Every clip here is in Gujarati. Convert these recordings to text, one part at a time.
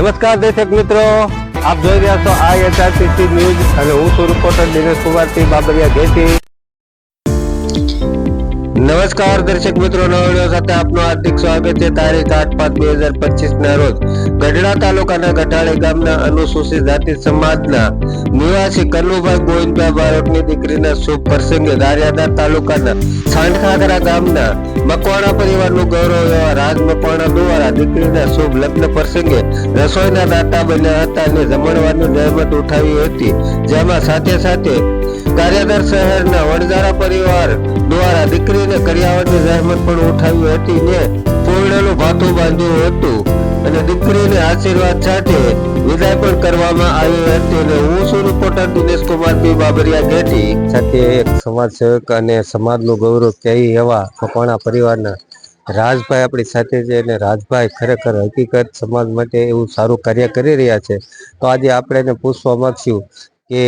નમસ્કાર દર્શક મિત્રો, આપ જોઈ રહ્યા છો IHRTC ન્યૂઝ અને હું છું રિપોર્ટર દિનેશ કુમારસિંહ બાબરિયા ઘેટી. નમસ્કાર દર્શક મિત્રો, નવા વિડીયો સાથે આપનું હાર્દિક સ્વાગત છે. તારીખ 8/5/2025 ના રોજ ગઢડા તાલુકાના ગઢાળી ગામના અનુસૂચિત જાતિ સમાજના નિવાસી કનુભાઈ ગોવિંદભાઈ બારોટની દીકરીના શુભ પ્રસંગે ગારિયાધાર તાલુકાના સાંઢખાખરા ગામના મકવાણા પરિવારનું ગૌરવ એવા રાજ મકવાણા દ્વારા દીકરીના શુભ લગ્ન પ્રસંગે રસોઈના દાતા બન્યા હતા અને જમણવારની જહેમત ઉઠાવી હતી, જેમાં સાથે સાથે ગારિયાધાર શહેરના વડજારા પરિવાર દ્વારા દીકરીને કરિયાવરની જહેમત પણ ઉઠાવી હતી ને પૂર્ણનું ભાથું બાંધ્યું હતું અને દીકરીને આશીર્વાદ સાથે વિદાય પણ કરવામાં આવી હતી. અને હું છું રિપોર્ટર દિનેશ કુમારસિંહ બાબરિયા ઘેટી. સાથે એક સમાજ સેવક અને સમાજનું ગૌરવ ક્યાંય એવા મકવાણા પરિવારના રાજભાઈ આપણી સાથે છે અને રાજભાઈ ખરેખર હકીકત સમાજ માટે એવું સારું કાર્ય કરી રહ્યા છે. તો આજે આપણે એને પૂછવા માંગશું કે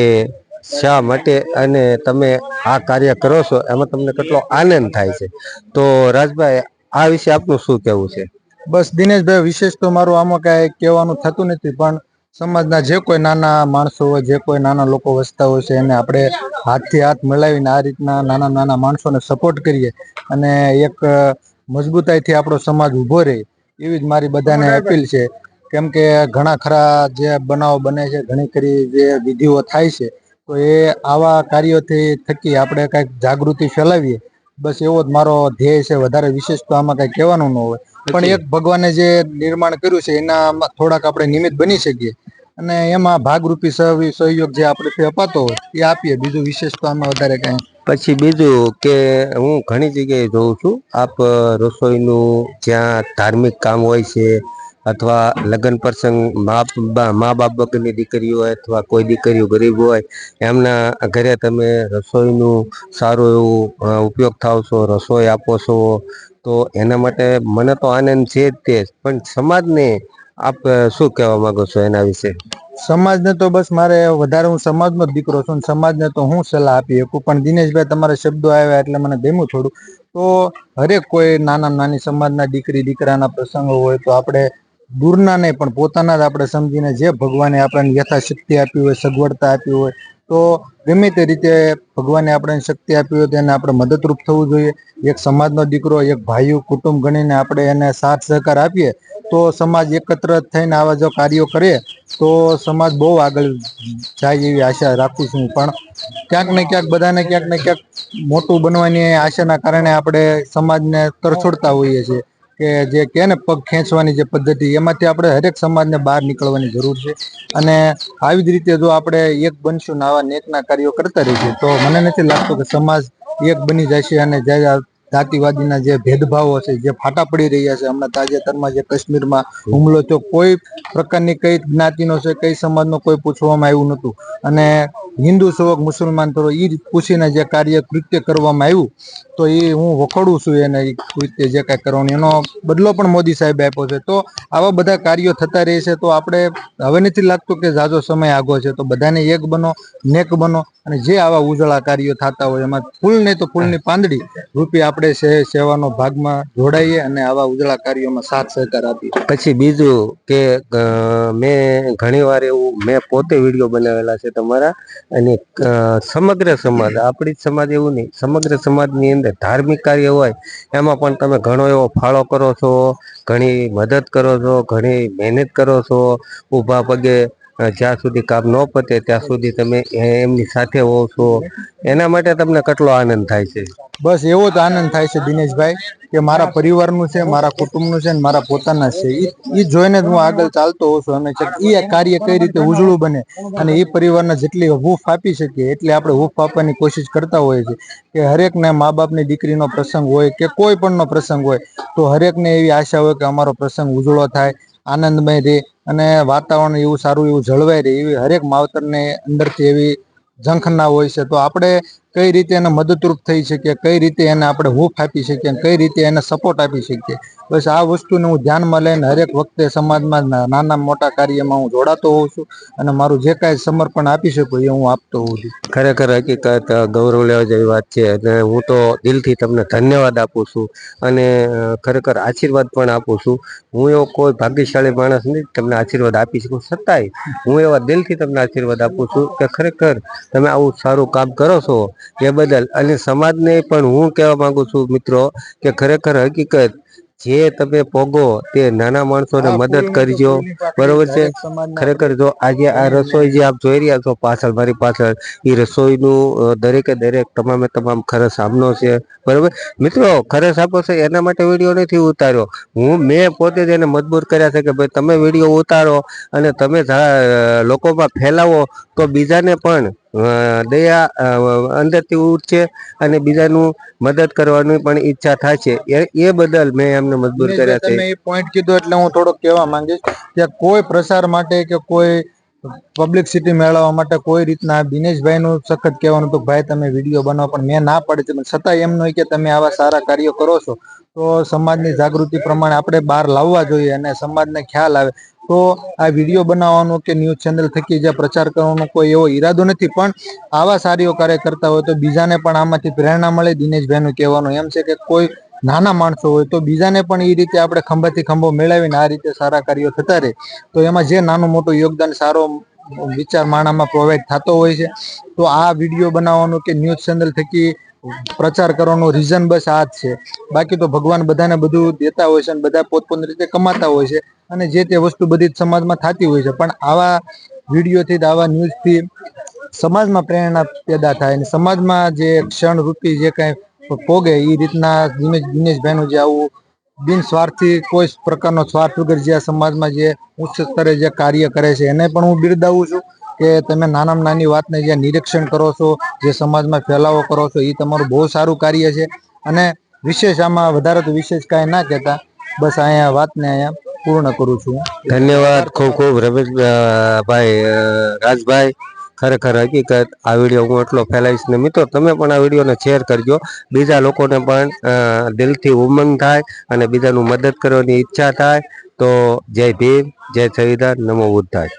શા માટે અને તમે આ કાર્ય કરો છો, એમાં તમને કેટલો આનંદ થાય છે. તો રાજભાઈ, આ વિશે આપનું શું કહેવું છે? બસ દિનેશભાઈ, વિશેષ તો મારું આમાં કાંઈ કહેવાનું થતું નથી, પણ સમાજના જે કોઈ નાના માણસો હોય, જે કોઈ નાના લોકો વસતા હોય છે, એને આપણે હાથથી હાથ મિલાવીને આ રીતના નાના નાના માણસોને સપોર્ટ કરીએ અને એક મજબૂતાઈથી આપણો સમાજ ઊભો રહે, એવી જ મારી બધાને અપીલ છે. કેમ કે ઘણા ખરા જે બનાવો બને છે, ઘણી ખરી જે વિધિઓ થાય છે, તો એ આવા કાર્યોથી થકી આપણે કંઈક જાગૃતિ ફેલાવીએ, બસ એવો જ મારો ધ્યેય છે. વધારે વિશેષ તો આમાં કંઈ કહેવાનું ન હોય, પણ એક ભગવાને જે નિર્માણ કર્યું છે એના થોડાક આપણે નિમિત્ત બની શકીએ અને એમાં ભાગરૂપી સહયોગ જે આપણેથી અપાતો હોય એ આપીએ. બીજું વિશેષ તો આમાં વધારે કાંઈ. પછી બીજું કે હું ઘણી જગ્યાએ જોઉં છું, આપ રસોઈનું જ્યાં ધાર્મિક કામ હોય છે અથવા લગ્ન પ્રસંગ મા બાપ વગરની દીકરીઓ હોય અથવા કોઈ દીકરીઓ ગરીબ હોય, એમના ઘરે તમે રસોઈનું સારું એવું ઉપયોગ થાવ છો, રસોઈ આપો છો, તો એના માટે મને તો આનંદ છે જ તે, પણ સમાજને આપ શું કહેવા માંગો છો એના વિશે? સમાજને તો બસ મારે વધારે, હું સમાજનો જ દીકરો છું, સમાજને તો હું સલાહ આપી શકું. પણ દિનેશભાઈ, તમારા શબ્દો આવ્યા એટલે મને ગમ્યું થોડું. તો હરેક કોઈ નાના નાની સમાજના દીકરી દીકરાના પ્રસંગો હોય તો આપણે દૂરના નહીં પણ પોતાના જ આપણે સમજીને, જે ભગવાને આપણને યથાશક્તિ આપી હોય, સગવડતા આપી હોય, તો ગમે તે રીતે ભગવાને આપણને શક્તિ આપી હોય તેને આપણે મદદરૂપ થવું જોઈએ. એક સમાજનો દીકરો, એક ભાઈઓ કુટુંબ ગણીને આપણે એને સાથ સહકાર આપીએ તો સમાજ એકત્ર થઈને આવા જો કાર્યો કરે તો સમાજ બહુ આગળ જાય એવી આશા રાખું છું. પણ ક્યાંક ને ક્યાંક બધાને ક્યાંક ને ક્યાંક મોટું બનવાની આશાના કારણે આપણે સમાજને તરછોડતા હોઈએ છીએ, કે જે કે ને પગ ખેંચવાની જે પદ્ધતિ, એમાંથી આપણે હરેક સમાજને બહાર નીકળવાની જરૂર છે. અને આવી જ રીતે જો આપણે એક બનશું ને આવા નેકના કાર્યો કરતા રહીશું તો મને નથી લાગતું કે સમાજ એક બની જશે. અને જે જાતિવાદીના જે ભેદભાવો છે, જે ફાટા પડી રહ્યા છે, હમણાં તાજેતરમાં જે કાશ્મીરમાં હુમલો તો કોઈ પ્રકારની કઈ જ્ઞાતિનો છે, કઈ સમાજનો કોઈ પૂછવામાં આવ્યું નહોતું, અને હિન્દુ છો મુસલમાન છો એ પૂછીને જે કાર્ય કૃત્ય કરવામાં આવ્યું તો એ હું વખોડું છું. એને કૃત્ય જે કાંઈ કરવાનું એનો બદલો પણ મોદી સાહેબે આપ્યો છે. તો આવા બધા કાર્યો થતા રહે છે. તો આપણે હવે નથી લાગતું કે ઝાઝો સમય આગો છે, તો બધાને એક બનો, નેક બનો, અને જે આવા ઉજળા કાર્યો થતા હોય એમાં ફૂલ નહીં તો ફૂલની પાંદડી રૂપી આપણે સેવાનો ભાગમાં જોડાઈએ અને આવા ઉજળા કાર્યોમાં સાથ સહકાર આપીએ. પછી બીજું કે મેં ઘણી વાર એવું મેં પોતે વિડીયો બનાવેલા છે તમારા, અને સમગ્ર સમાજ, આપણી જ સમાજ એવું નહીં, સમગ્ર સમાજની અંદર ધાર્મિક કાર્ય હોય એમાં પણ તમે ઘણો એવો ફાળો કરો છો, ઘણી મદદ કરો છો, ઘણી મહેનત કરો છો. ઊભા પગે જ્યાં સુધી કામ ન પતે ત્યાં સુધી તમે એમની સાથે હોવ છો, એના માટે તમને કેટલો આનંદ થાય છે? બસ એવો જ આનંદ થાય છે દિનેશભાઈ, કે મારા પરિવારનું છે, મારા કુટુંબનું છે, ને મારા પોતાના છે, એ જોઈને જ હું આગળ ચાલતો હોઉં છું. અને એ કાર્ય કઈ રીતે ઉજળું બને અને એ પરિવારના જેટલી હૂંફ આપી શકીએ એટલી આપણે હૂંફ આપવાની કોશિશ કરતા હોઈએ છીએ. કે હરેકને મા બાપની દીકરીનો પ્રસંગ હોય કે કોઈ પણનો પ્રસંગ હોય તો હરેકને એવી આશા હોય કે અમારો પ્રસંગ ઉજળો થાય, આનંદમય રહે અને વાતાવરણ એવું સારું એવું જળવાઈ રહે, એવી હરેક માવતરને અંદરથી એવી ઝંખના હોય છે. તો આપણે કઈ રીતે એને મદદરૂપ થઈ શકીએ, કઈ રીતે એને આપણે હૂંફ આપી શકીએ, કઈ રીતે એને સપોર્ટ આપી શકીએ, બસ આ વસ્તુને હું ધ્યાનમાં લઈને હરેક વખતે સમાજમાં નાના મોટા કાર્યમાં હું જોડાતો હોઉં છું અને મારું જે કાંઈ સમર્પણ આપી શકું એ હું આપતો હોઉં છું. ખરેખર હકીકત ગૌરવ લેવા જેવી વાત છે અને હું તો દિલથી તમને ધન્યવાદ આપું છું અને ખરેખર આશીર્વાદ પણ આપું છું. હું એવો કોઈ ભાગ્યશાળી માણસ નથી તમને આશીર્વાદ આપી શકું, છતાંય હું એવા દિલથી તમને આશીર્વાદ આપું છું કે ખરેખર તમે આવું સારું કામ કરો છો એ બદલ. અને સમાજને પણ હું કહેવા માંગુ છું મિત્રો કે ખરેખર હકીકત જે તમે પોગો તે નાના માણસોને મદદ કરજો, બરોબર છે. ખરેખર જો આજે આ રસોઈ જે આપ જોઈ રહ્યા છો પાછળ મારી પાછળ, એ રસોઈનું દરેકે દરેક તમામે તમામ ખર્ચ આમનો છે, બરોબર મિત્રો. ખર્ચ આપો છે એના માટે વિડીયો નથી ઉતાર્યો મેં પોતે જ એને મજબૂર કર્યા છે કે ભાઈ તમે વિડીયો ઉતારો અને તમે લોકોમાં ફેલાવો તો બીજાને પણ દયા અંદરથી ઉઠશે અને બીજાનું મદદ કરવાની પણ ઈચ્છા થાય છે. એ બદલ મેં એમને મજબૂર કર્યા છે. તમે એ પોઈન્ટ કીધો એટલે હું થોડોક કહેવા માંગીશ કે કોઈ પ્રસાર માટે કે કોઈ પબ્લિસિટી મેળવવા માટે કોઈ રીતના દિનેશભાઈ નું સખત કહેવાનું તો ભાઈ તમે વિડીયો બનાવો, પણ મેં ના પાડી છે. છતાં એમ નહીં કે તમે આવા સારા કાર્યો કરો છો તો સમાજની જાગૃતિ પ્રમાણે આપણે બહાર લાવવા જોઈએ અને સમાજને ખ્યાલ આવે તો આ વિડીયો બનાવવાનો કે ન્યૂઝ ચેનલ થકી જે પ્રચાર કરવાનો કોઈ એવો ઈરાદો નથી, પણ આવા સારીઓ કાર્ય કરતા હોય તો બીજાને પણ આમાંથી પ્રેરણા મળે. દિનેશભાઈ નું કહેવાનું એમ છે કે કોઈ નાના માણસો હોય તો બીજાને પણ એ રીતે આપણે ખંભાથી ખંભો મેળવીને આ રીતે સારા કાર્યો થતા રહે તો એમાં જે નાનું મોટું યોગદાન સારો વિચાર માણામાં પ્રોવાઈડ થતો હોય છે. તો આ વિડીયો બનાવવાનું કે ન્યૂઝ ચેનલ થકી પ્રચાર કરવાનો રીઝન બસ આ જ છે. બાકી તો ભગવાન બધાને બધું દેતા હોય છે અને બધા પોતપોતાની રીતે કમાતા હોય છે અને જે તે વસ્તુ બધી જ સમાજમાં થતી હોય છે, પણ આવા વિડીયોથી આવા ન્યૂઝથી સમાજમાં પ્રેરણા પેદા થાય અને સમાજમાં જે ક્ષણરૂપી જે કાંઈ પોગે એ રીતના દિનેશભાઈ નું જે આવું બિનસ્વાર્થી કોઈ પ્રકારનો સ્વાર્થ વગર જે આ સમાજમાં જે ઉચ્ચ સ્તરે જે કાર્ય કરે છે એને પણ હું બિરદાવું છું કે તમે નાનામાં નાની વાતને જે નિરીક્ષણ કરો છો, જે સમાજમાં ફેલાવો કરો છો, એ તમારું બહુ સારું કાર્ય છે. અને વિશેષ આમાં વધારે તો વિશેષ કાંઈ ના કહેતા, બસ અહીંયા વાતને અહીંયા પૂર્ણ કરું છું. ધન્યવાદ ખૂબ ખૂબ રમેશભાઈ, રાજભાઈ. ખરેખર હકીકત આ વિડીયો હું એટલો ફેલાવીશ ને મિત્રો તમે પણ આ વિડીયોને શેર કરજો, બીજા લોકોને પણ દિલથી ઉમંગ થાય અને બીજાનું મદદ કરવાની ઈચ્છા થાય. તો જય ભીમ, જય સંવિધાન, નમો બુદ્ધાય.